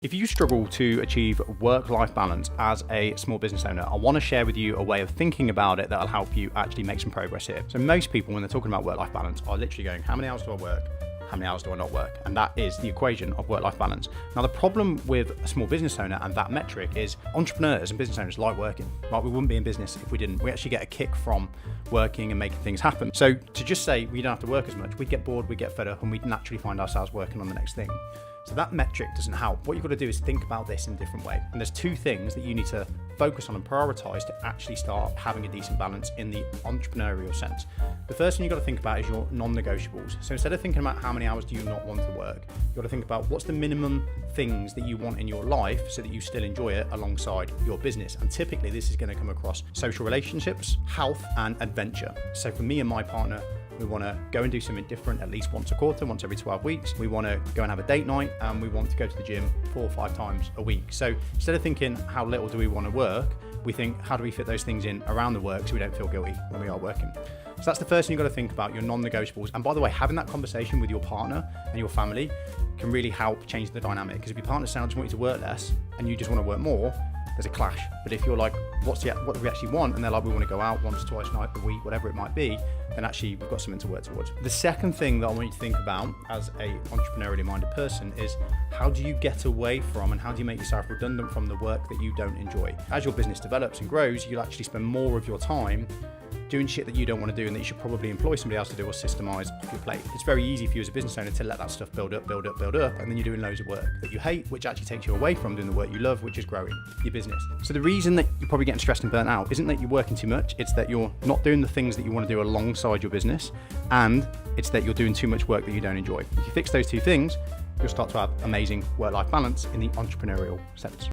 If you struggle to achieve work-life balance as a small business owner, I want to share with you a way of thinking about it that'll help you actually make some progress here. So most people, when they're talking about work-life balance, are literally going, how many hours do I work? How many hours do I not work? And that is the equation of work-life balance. Now, the problem with a small business owner and that metric is entrepreneurs and business owners like working. Like, we wouldn't be in business if we didn't. We actually get a kick from working and making things happen. So to just say we don't have to work as much, we'd get bored, we'd get fed up, and we'd naturally find ourselves working on the next thing. So that metric doesn't help. What you've got to do is think about this in a different way. And there's two things that you need to focus on and prioritize to actually start having a decent balance in the entrepreneurial sense. The first thing you've got to think about is your non-negotiables. So instead of thinking about how many hours do you not want to work, you've got to think about what's the minimum things that you want in your life so that you still enjoy it alongside your business. And typically this is going to come across social relationships, health, and adventure. So for me and my partner, we want to go and do something different at least once a quarter, once every 12 weeks. We want to go and have a date night, and we want to go to the gym 4 or 5 times a week. So instead of thinking how little do we want to work, we think how do we fit those things in around the work so we don't feel guilty when we are working. So that's the first thing you've got to think about, your non-negotiables. And by the way, having that conversation with your partner and your family can really help change the dynamic. Because if your partner says, I just want you to work less, and you just want to work more, there's a clash. But if you're like, what do we actually want? And they're like, we want to go out once, twice a week, whatever it might be, then actually we've got something to work towards. The second thing that I want you to think about as a entrepreneurially minded person is how do you get away from and how do you make yourself redundant from the work that you don't enjoy? As your business develops and grows, you'll actually spend more of your time doing shit that you don't want to do and that you should probably employ somebody else to do or systemize off your plate. It's very easy for you as a business owner to let that stuff build up, and then you're doing loads of work that you hate, which actually takes you away from doing the work you love, which is growing your business. So the reason that you're probably getting stressed and burnt out isn't that you're working too much, it's that you're not doing the things that you want to do alongside your business, and it's that you're doing too much work that you don't enjoy. If you fix those two things, you'll start to have amazing work-life balance in the entrepreneurial sense.